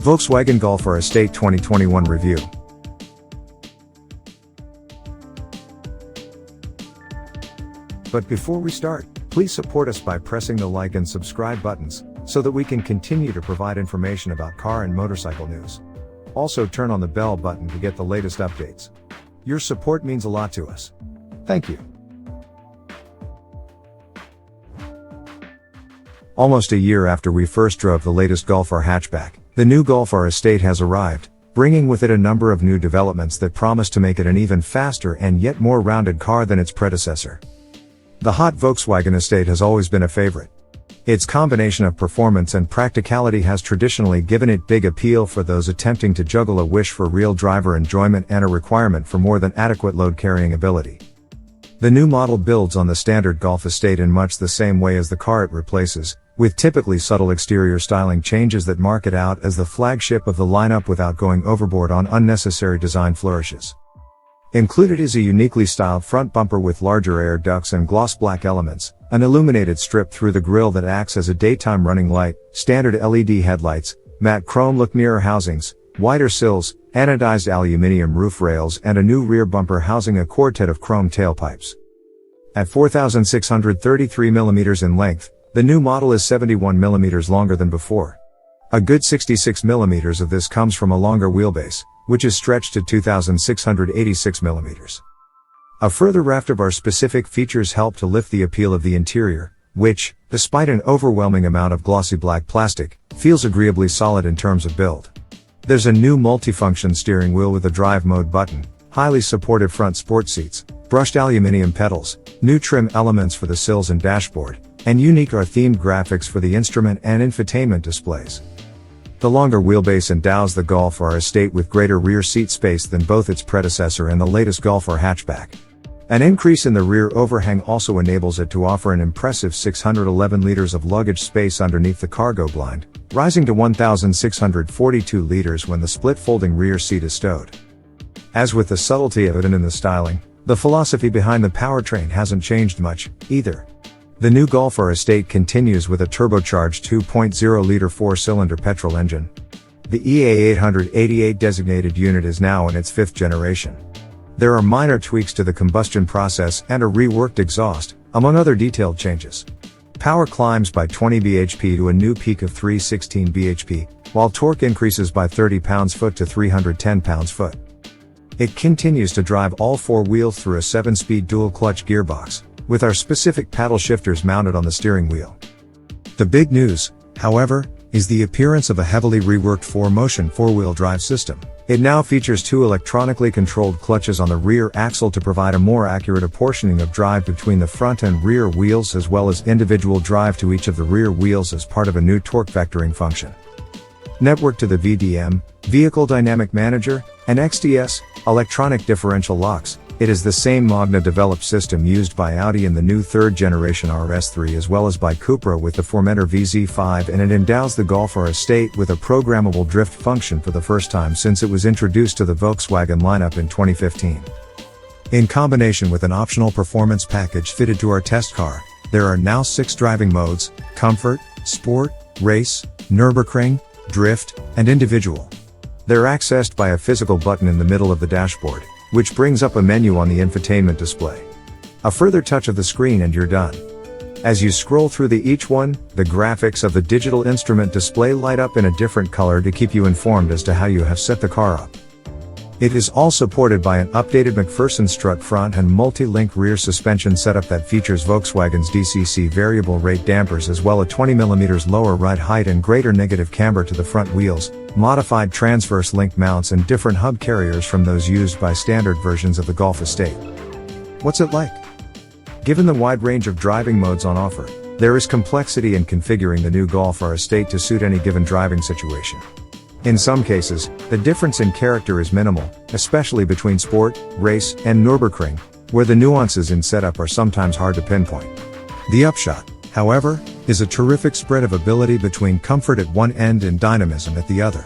Volkswagen Golf R Estate 2021 review. But before we start, please support us by pressing the like and subscribe buttons, so that we can continue to provide information about car and motorcycle news. Also turn on the bell button to get the latest updates. Your support means a lot to us. Thank you. Almost a year after we first drove the latest Golf R hatchback, the new Golf R Estate has arrived, bringing with it a number of new developments that promise to make it an even faster and yet more rounded car than its predecessor. The hot Volkswagen Estate has always been a favorite. Its combination of performance and practicality has traditionally given it big appeal for those attempting to juggle a wish for real driver enjoyment and a requirement for more than adequate load-carrying ability. The new model builds on the standard Golf Estate in much the same way as the car it replaces, with typically subtle exterior styling changes that mark it out as the flagship of the lineup without going overboard on unnecessary design flourishes. Included is a uniquely styled front bumper with larger air ducts and gloss black elements, an illuminated strip through the grille that acts as a daytime running light, standard LED headlights, matte chrome look mirror housings, wider sills, anodised aluminium roof rails and a new rear bumper housing a quartet of chrome tailpipes. At 4,633 mm in length, the new model is 71 mm longer than before. A good 66 mm of this comes from a longer wheelbase, which is stretched to 2,686 mm. A further raft of our specific features help to lift the appeal of the interior, which, despite an overwhelming amount of glossy black plastic, feels agreeably solid in terms of build. There's a new multifunction steering wheel with a drive mode button, highly supportive front sport seats, brushed aluminium pedals, new trim elements for the sills and dashboard, and unique R-themed graphics for the instrument and infotainment displays. The longer wheelbase endows the Golf R Estate with greater rear seat space than both its predecessor and the latest Golf R hatchback. An increase in the rear overhang also enables it to offer an impressive 611 liters of luggage space underneath the cargo blind, rising to 1,642 liters when the split folding rear seat is stowed. As with the subtlety evident in the styling, the philosophy behind the powertrain hasn't changed much, either. The new Golf R Estate continues with a turbocharged 2.0-liter four-cylinder petrol engine. The EA888 designated unit is now in its fifth generation. There are minor tweaks to the combustion process and a reworked exhaust, among other detailed changes. Power climbs by 20 bhp to a new peak of 316 bhp, while torque increases by 30 pounds-foot to 310 pounds-foot. It continues to drive all four wheels through a 7-speed dual-clutch gearbox, with our specific paddle shifters mounted on the steering wheel. The big news, however, is the appearance of a heavily reworked 4-motion four-wheel drive system. It now features two electronically controlled clutches on the rear axle to provide a more accurate apportioning of drive between the front and rear wheels as well as individual drive to each of the rear wheels as part of a new torque vectoring function. Networked to the VDM, Vehicle Dynamic Manager, and XDS, electronic differential locks, it is the same Magna-developed system used by Audi in the new third-generation RS3 as well as by Cupra with the Formentor VZ5, and it endows the Golf R Estate with a programmable drift function for the first time since it was introduced to the Volkswagen lineup in 2015. In combination with an optional performance package fitted to our test car, there are now 6 driving modes: Comfort, Sport, Race, Nürburgring, Drift, and Individual. They're accessed by a physical button in the middle of the dashboard, which brings up a menu on the infotainment display. A further touch of the screen and you're done. As you scroll through each one, the graphics of the digital instrument display light up in a different color to keep you informed as to how you have set the car up. It is all supported by an updated McPherson strut front and multi-link rear suspension setup that features Volkswagen's DCC variable rate dampers as well as 20 mm lower ride height and greater negative camber to the front wheels, modified transverse link mounts and different hub carriers from those used by standard versions of the Golf Estate. What's it like? Given the wide range of driving modes on offer, there is complexity in configuring the new Golf R Estate to suit any given driving situation. In some cases, the difference in character is minimal, especially between Sport, Race, and Nürburgring, where the nuances in setup are sometimes hard to pinpoint. The upshot, however, is a terrific spread of ability between comfort at one end and dynamism at the other.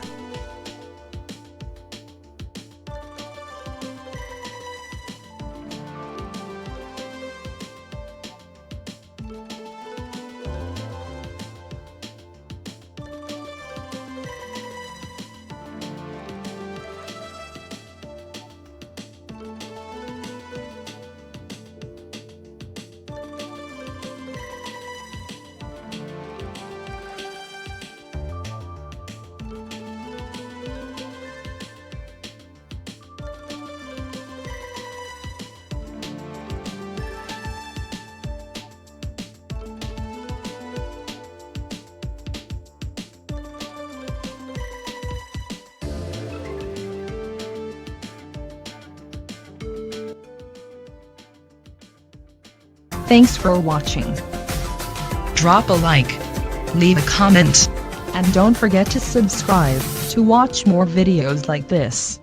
Thanks for watching. Drop a like, leave a comment, And don't forget to subscribe to watch more videos like this.